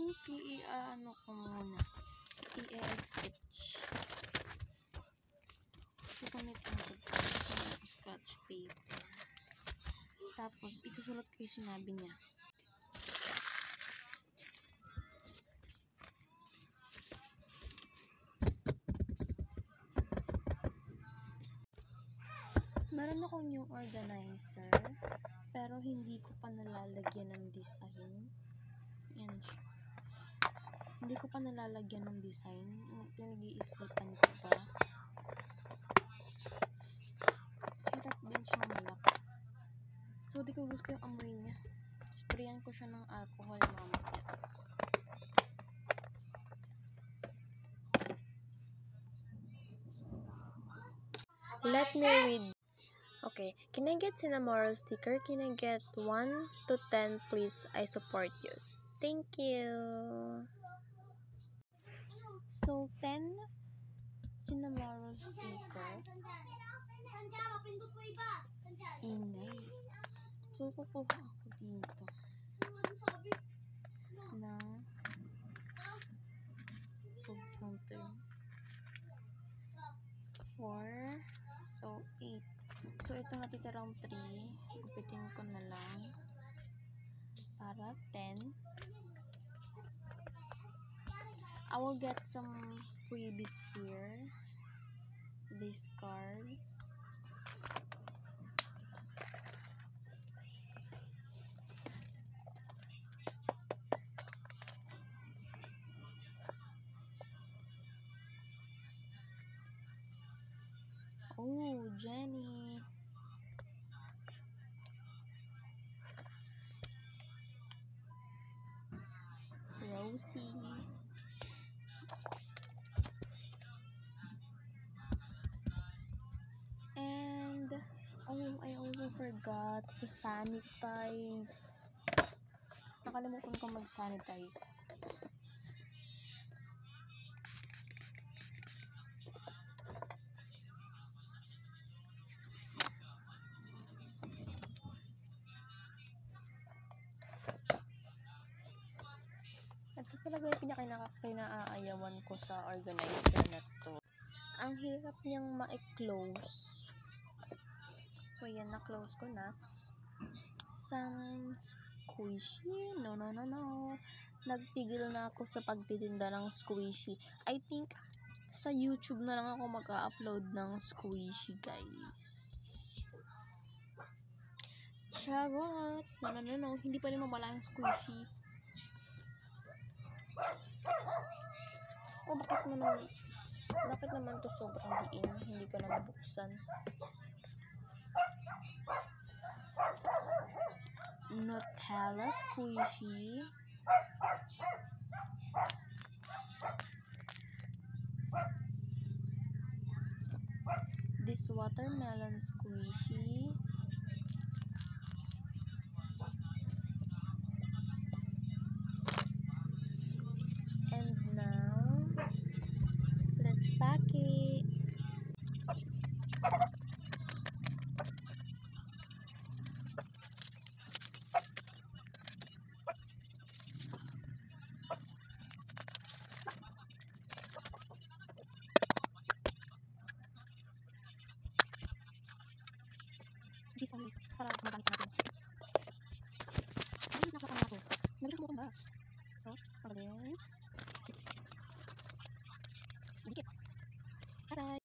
think ano ko muna. I-sketch. Sukunit ko sa sketch paper. Tapos, isusulat ko yung sinabi niya. Meron akong new organizer, pero hindi ko pa nalalagyan ng design. Yan siya. Hindi ko pa nalalagyan ng design. Pinag-iisipan ko pa. Hirap din siyang malak. So, di ko gusto yung amoy niya. Sprayan ko siya ng alcohol mamaya. Let me read. Okay. Can I get Cinnamoroll sticker? Can I get 1 to 10, please? I support you. Thank you. So, 10 Cinnamoroll sticker. Ingay. So, kukuha ako dito ng pupunto 4. So, 8. So, ito natitirang 3. Gupitin ko na lang para 10. I will get some freebies here. This card. Oh, Jenny. Rosie. And, oh, I also forgot to sanitize. Nakalimutan ko mag-sanitize. Ito talaga yung pinaka-kinaayawan ko sa organizer na to. Ang hirap niyang ma-close. So, yan, na-close ko na. Some squishy. No. Nagtigil na ako sa pagtitinda ng squishy. I think, sa YouTube na lang ako mag-upload ng squishy, guys. Charot! No. Hindi pa rin mawala yung squishy. Oh, bakit naman to sobrang diin? Hindi ko na mabuksan. Nutella squishy. This watermelon squishy. And now, let's pack it. This only, para magamit natin. Ayun, snack na ako. Nagiging mo kong box. So, again.